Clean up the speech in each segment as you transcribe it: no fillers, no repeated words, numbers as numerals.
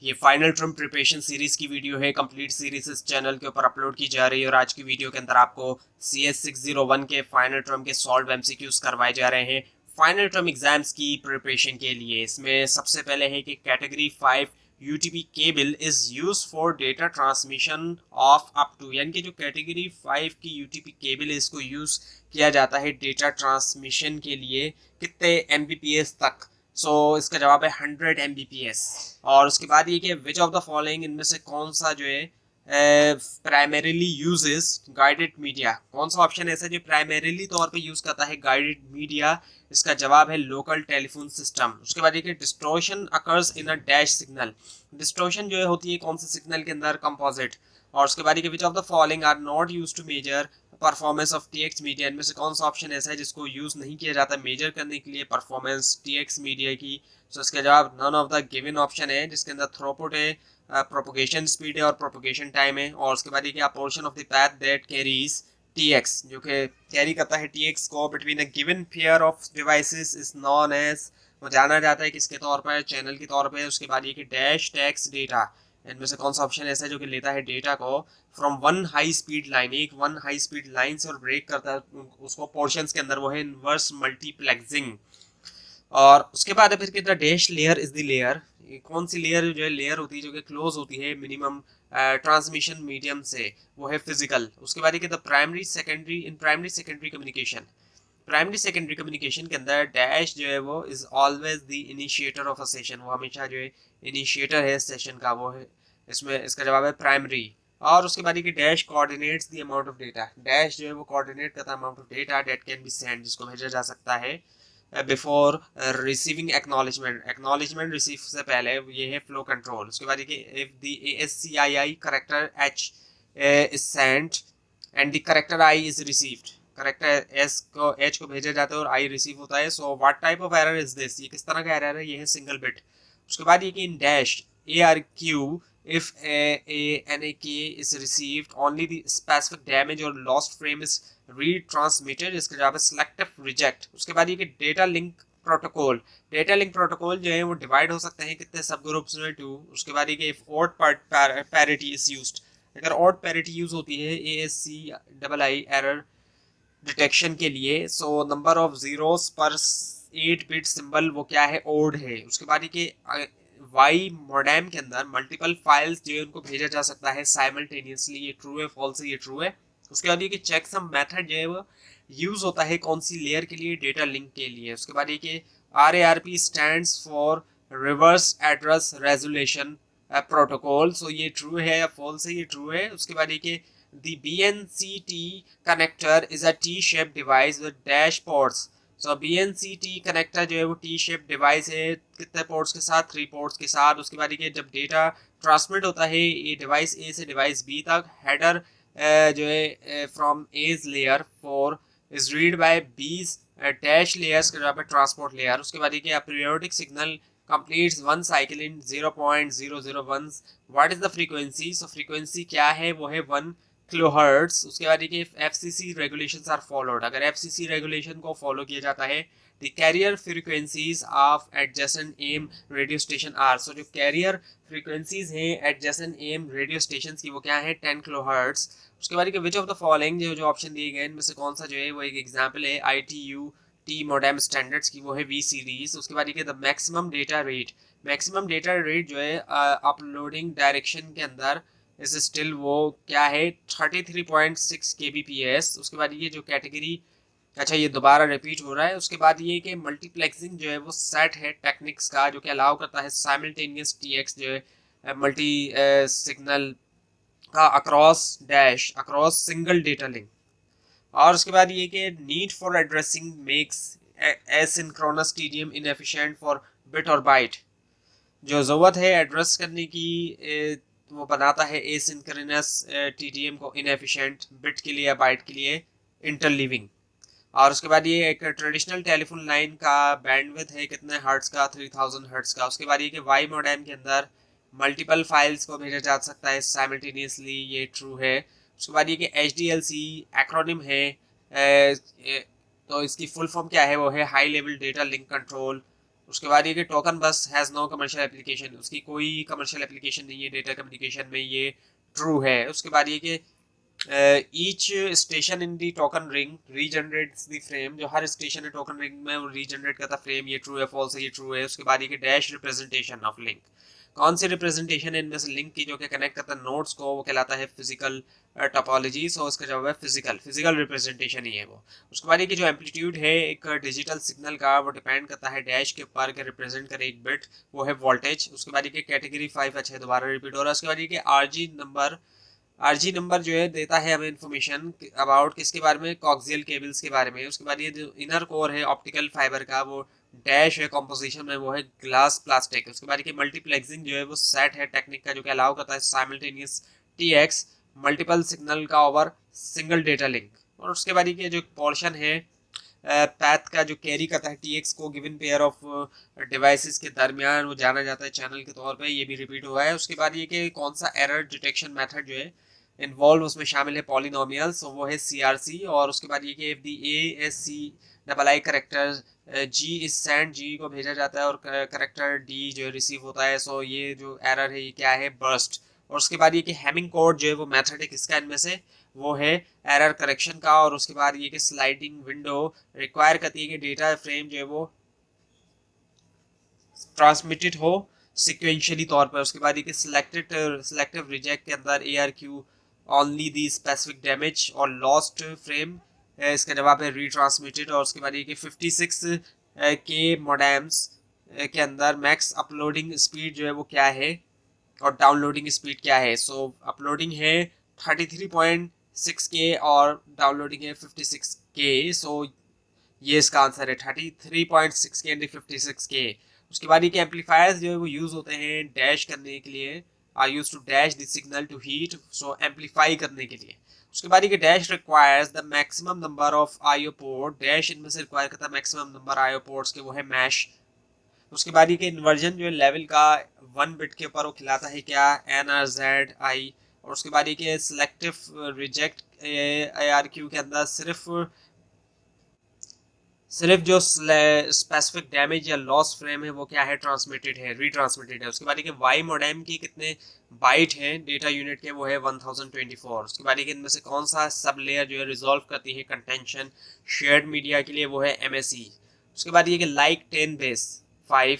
ये final term preparation series की video है। कंप्लीट सीरीज इस चैनल के ऊपर अपलोड की जा रही है और आज की वीडियो के अंदर आपको CS601 के फाइनल ट्रम के सॉल्व MCQs करवाए जा रहे हैं फाइनल टर्म एग्जाम्स की प्रिपरेशन के लिए। इसमें सबसे पहले है कि category 5 UTP cable is use for data transmission of up to, यानी कि जो कैटेगरी 5 की UTP केबल है इसको यूज किया जाता है डेटा ट्रांसमिशन के लिए कितने MBPS तक। इसका जवाब है 100 MBPS। और उसके बाद ये कि विच ऑफ द फॉलोइंग, इनमें से कौन सा जो है प्राइमरीली यूजेस गाइडेड मीडिया, कौन सा ऑप्शन ऐसा जो प्राइमरीली तौर पे यूज करता है गाइडेड मीडिया। इसका जवाब है लोकल टेलीफोन सिस्टम। उसके बाद ये कि distortion occurs in a dash signal, distortion जो है होती है कौन से सिग्नल के अंदर, कंपोजिट। और उसके बाद ये कि which of the following are not use to measure performance of TX media, इनमें से कौन सा ऑप्शन ऐसा है जिसको यूज नहीं किया जाता मेजर करने के लिए परफॉर्मेंस TX मीडिया की। इसका जवाब none of the given option है, जिसके अंदर थ्रूपुट है, प्रोपोगेशन स्पीड है और प्रोपोगेशन टाइम है। और उसके बाद ये क्या portion of the path that carries TX, जो कि कैरी करता है TX को between a given pair of devices is known as, वो जाना जाता है किसके तौर पर, चैनल के तौर पर। उसके बाद ये कि डैश टैक्स डेटा, इनमें से कौन सा ऑप्शन ऐसा है जो कि लेता है डेटा को from one high speed line, एक वन हाई स्पीड लाइन से और ब्रेक करता है उसको पोर्शंस के अंदर, वो है इनवर्स मल्टीप्लेक्सिंग। और उसके बाद है फिर कितना dash layer is the layer, कौन सी लेयर जो है लेयर होती है जो कि क्लोज होती है मिनिमम ट्रांसमिशन मीडियम से, वो है फिजिकल। उसके बाद the primary secondary, in primary secondary communication, primary secondary communication के अंदर डैश जो है वो is always the initiator of a session, वो हमेशा जो है इनिशिएटर है सेशन का, वो है इसमें इसका जवाब है प्राइमरी। और उसके बाद dash coordinates the amount of data, dash जो है वो कोऑर्डिनेट करता है amount of data that can be send, जिसको भेजा जा सकता है before receiving acknowledgement, acknowledgement receive से पहले, ये है फ्लो कंट्रोल। उसके बाद if the ASCII character H is sent and the character I is received, character S को एच को भेजा जाता है और आई रिसीव होता है। So what type of error is this, ये किस तरह का एरर है, ये है सिंगल बिट। उसके बाद ये कि in dash ARQ if NAK is received only the specific damage or lost frame is retransmitted, इसका जवाब है selective reject। उसके बाद ये कि data link protocol, data link protocol जो है वो डिवाइड हो सकते हैं कितने सब ग्रुप्स में, टू। उसके बाद ये कि if odd parity is used, अगर odd parity यूज होती है ASCII एरर डिटेक्शन के लिए, सो नंबर ऑफ जीरोस पर 8 बिट सिंबल वो क्या है, ओड है। उसके बाद ये वाई मॉडेम के अंदर मल्टीपल फाइल्स जो है उनको भेजा जा सकता है साइमल्टेनियसली, ये ट्रू है फॉल्स है, ये ट्रू है। उसके बाद ये कि चेक सम मेथड जो है वो यूज होता है कौन सी लेयर के लिए, डेटा लिंक के लिए। उसके बाद ये कि RARP stands for reverse address resolution protocol, so ये ट्रू है या फॉल्स है, ये ट्रू है। उसके बाद ये कि the BNCT connector is a T-shaped device with dash ports. So BNCT connector जो है वो T-shaped device है, कितने पोर्ट्स के साथ, 3 पोर्ट्स के साथ। उसके बाद ये जब डेटा ट्रांसमिट होता है ये डिवाइस A से डिवाइस B तक, हेडर जो है from A's layer 4 is read by B's dash layers के जवाब है ट्रांसपोर्ट लेयर। उसके बाद ये periodic signal completes one cycle in 0.001, what is the frequency, so frequency क्या है, वो है 1 किलोहर्ट्ज। उसके बाद देखिए FCC रेगुलेशंस आर फॉलोड, अगर FCC रेगुलेशन को फॉलो किया जाता है the carrier frequencies of adjacent AM radio station are, so जो कैरियर फ्रीक्वेंसीज हैं एडजेसेंट एम रेडियो स्टेशन की वो क्या है, 10 किलोहर्ट्ज। उसके बाद विच ऑफ द फॉलोइंग, जो ऑप्शन दिए गए इनमें से कौन सा जो है वो एक एग्जाम्पल है ITU टी मॉडेम स्टैंडर्ड्स की, वो है V सीरीज। उसके बाद the maximum data rate, maximum data rate जो है अपलोडिंग डायरेक्शन के अंदर इस स्टिल वो क्या है 33.6 kbps। उसके बाद ये जो कैटेगरी, अच्छा ये दोबारा रिपीट हो रहा है। उसके बाद ये कि मल्टीप्लेक्सिंग जो है वो सेट है टेक्निक्स का जो कि अलाउ करता है साइमल्टेनियस TX जो है मल्टी सिग्नल का across dash across single data link. और उसके बाद ये कि need for addressing makes asynchronous TDM inefficient for bit और बाइट, जो ज़रूरत है एड्रेस करने की वो बनाता है एसिंक्रोनस TDM को इनएफिशिएंट बिट के लिए या बाइट के लिए इंटरलीविंग। और उसके बाद ये एक ट्रेडिशनल टेलीफोन लाइन का बैंडविड्थ है कितने हर्ट्ज का, 3000 हर्ट्ज का। उसके बाद ये कि वाई मॉडेम के अंदर मल्टीपल फाइल्स को भेजा जा सकता है साइमल्टेनियसली, ये ट्रू है। उसके बाद ये कि HDLC एक्रोनिम है, तो इसकी फुल फॉर्म क्या है, वो है high level data link control उसके बाद ये कि टोकन बस हैज़ नो कमर्शियल एप्लीकेशन, उसकी कोई कमर्शियल एप्लीकेशन नहीं है डेटा कम्युनिकेशन में, ये ट्रू है। उसके बाद ये कि each station in the token ring regenerates the frame, जो हर स्टेशन है टोकन रिंग में वो रीजनरेट करता फ्रेम, ये ट्रू है फॉल्स है, ये ट्रू है। उसके बाद ये कि डैश रिप्रेजेंटेशन ऑफ लिंक, कौन सी रिप्रेजेंटेशन है इनमें से लिंक की जो कि कनेक्ट करता है नोड्स को, वो कहलाता है फिजिकल टोपोलॉजी। सो उसका जवाब है फिजिकल, फिजिकल रिप्रेजेंटेशन ही है वो। उसके बाद ये कि जो एम्पलीट्यूड है एक डिजिटल सिग्नल का, वो डिपेंड करता है डैश के ऊपर के रिप्रेजेंट करे एक बिट, वो है वोल्टेज। उसके बाद ये कि कैटेगरी 5 अच्छा है दोबारा रिपीट हो रहा है। उसके बाद ये कि आरजी नंबर जो है देता है हमें इन्फॉर्मेशन अबाउट किसके बारे में, कॉक्सियल केबल्स के बारे में। उसके बाद ये जो इनर कोर है ऑप्टिकल फाइबर का, वो डैश है कॉम्पोजिशन में, वो है ग्लास प्लास्टिक। उसके बाद ये मल्टीप्लेक्सिंग जो है वो सेट है टेक्निक का, जो कि अलाउ करता है साइमल्टेनियस टीएक्स मल्टीपल सिग्नल का ओवर सिंगल डेटा लिंक। और उसके बाद ये जो पोर्शन है पैथ का, जो कैरी करता है टीएक्स को गिवन पेयर ऑफ डिवाइसेस के दरमियान, वो जाना जाता है चैनल के तौर पे, ये भी रिपीट हुआ है। उसके बाद ये कि कौन सा एरर डिटेक्शन मेथड जो है इन्वॉल्व, उसमें शामिल है पॉलिनोमियल्स, और वो है सीआरसी। और उसके बाद ये कि F D A S C double I character G is send, जी को भेजा जाता है और करेक्टर डी जो रिसीव होता है। सो ये जो एरर है ये क्या है, बर्स्ट। और उसके बाद ये कि हैमिंग कोड जो है वो मेथड है किसका इनमें से, वो है एरर करेक्शन का। और उसके बाद ये कि स्लाइडिंग विंडो रिक्वायर करती है कि डेटा फ्रेम जो है वो ट्रांसमिटेड हो सिक्वेंशियली तौर पर। उसके बाद ये कि सिलेक्टिव रिजेक्ट के अंदर ARQ only the specific damage और लॉस्ट फ्रेम, इसका जवाब है रीट्रांसमिटेड। और उसके बाद ये कि 56 के मोडेम्स के अंदर मैक्स अपलोडिंग स्पीड जो है वो क्या है और डाउनलोडिंग स्पीड क्या है। सो अपलोडिंग है 33.6 के और डाउनलोडिंग है 56 के। सो ये इसका आंसर है 33.6 के एंड 56 के। उसके बाद ये कि एम्पलीफायर्स जो है वो यूज होते हैं डैश करने के लिए, are use to dash the signal to heat, so amplify करने के लिए। उसके बाद ये कि dash requires the maximum number of IO port, dash इनमें से रिक्वायर करता है मैक्सिमम नंबर आईओ पोर्ट्स के, वो है मैश। उसके बाद ये कि इन्वर्जन जो है लेवल का 1 बिट के ऊपर वो खिलाता है क्या, NRZ I। और उसके बाद ये कि सिलेक्टिव रिजेक्ट ARQ के अंदर सिर्फ जो स्पेसिफिक डैमेज या लॉस फ्रेम है वो क्या है, ट्रांसमिटेड है, रीट्रांसमिटेड है। उसके बाद ये वाई मोडेम की कितने बाइट हैं डेटा यूनिट के, वो है 1024। उसके बाद ये इनमें से कौन सा सब लेयर जो है रिजॉल्व करती है कंटेंशन शेयर्ड मीडिया के लिए, वो है MSE। उसके बाद ये कि like 10 base 5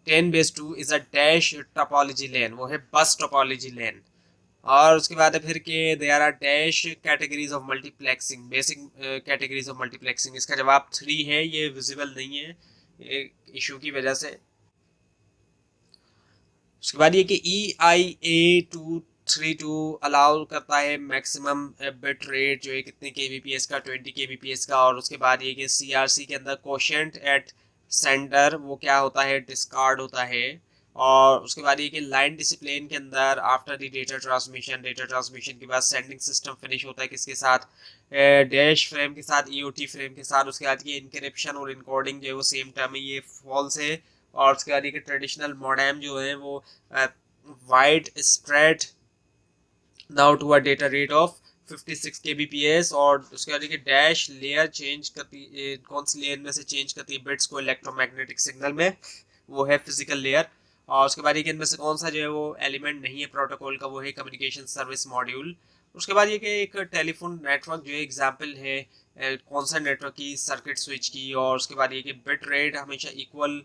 10 base 2 is a dash topology LAN, वो है बस टोपोलॉजी लेन। और उसके बाद फिर के there are dash categories of multiplexing, basic categories of multiplexing, इसका जवाब 3 है, ये विजिबल नहीं है इशू की वजह से। उसके बाद ये कि EIA232 अलाउ करता है मैक्सिमम बिट रेट जो है कितने kbps का, 20 kbps का। और उसके बाद ये कि CRC के अंदर कोशेंट एट सेंडर वो क्या होता है, डिस्कार्ड होता है। और उसके बाद ये कि लाइन डिसिप्लिन के अंदर आफ्टर द डेटा ट्रांसमिशन के बाद सेंडिंग सिस्टम फिनिश होता है किसके साथ, डैश फ्रेम के साथ, EOT फ्रेम के साथ। उसके बाद ये इनक्रिप्शन और इनकोडिंग जो है वो सेम टर्म है, ये फॉल्स है। और उसके बाद ये ट्रेडिशनल मॉडेम जो है वो wide spread now to a data rate of 56 kbps। और उसके बाद डैश लेयर चेंज करती कौन सी लेयर में से चेंज करती है बिट्स को इलेक्ट्रोमैग्नेटिक सिग्नल में, वो है फिजिकल लेयर। और उसके बाद इनमें से कौन सा जो है वो एलिमेंट नहीं है प्रोटोकॉल का, वो है कम्युनिकेशन सर्विस मॉड्यूल। उसके बाद ये कि एक टेलीफोन नेटवर्क जो है एग्जाम्पल है कौन सा नेटवर्क की, सर्किट स्विच की। और उसके बाद ये कि बिट रेट हमेशा इक्वल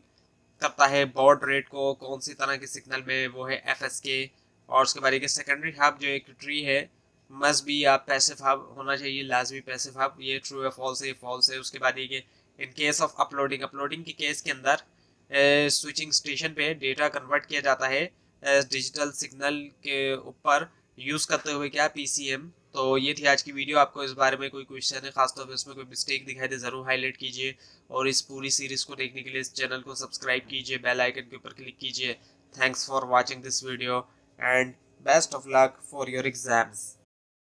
करता है बॉड रेट को कौन सी तरह के सिग्नल में, वो है FSK। और उसके बाद एक सेकेंडरी हब जो एक ट्री है मस्ट बी या पैसिव हब होना चाहिए, लाजमी पैसिव हब, ये ट्रू है फॉल्स है, फॉल्स है। उसके बाद ये इन केस ऑफ अपलोडिंग के केस के अंदर स्विचिंग स्टेशन पे डेटा कन्वर्ट किया जाता है डिजिटल सिग्नल के ऊपर यूज करते हुए क्या, PCM। तो ये थी आज की वीडियो। आपको इस बारे में कोई क्वेश्चन है, खासतौर पर इसमें कोई मिस्टेक दिखाई दे ज़रूर हाईलाइट कीजिए। और इस पूरी सीरीज को देखने के लिए इस चैनल को सब्सक्राइब कीजिए, बेल आइकन के ऊपर क्लिक कीजिए। Thanks for watching this video and best of luck for your exams.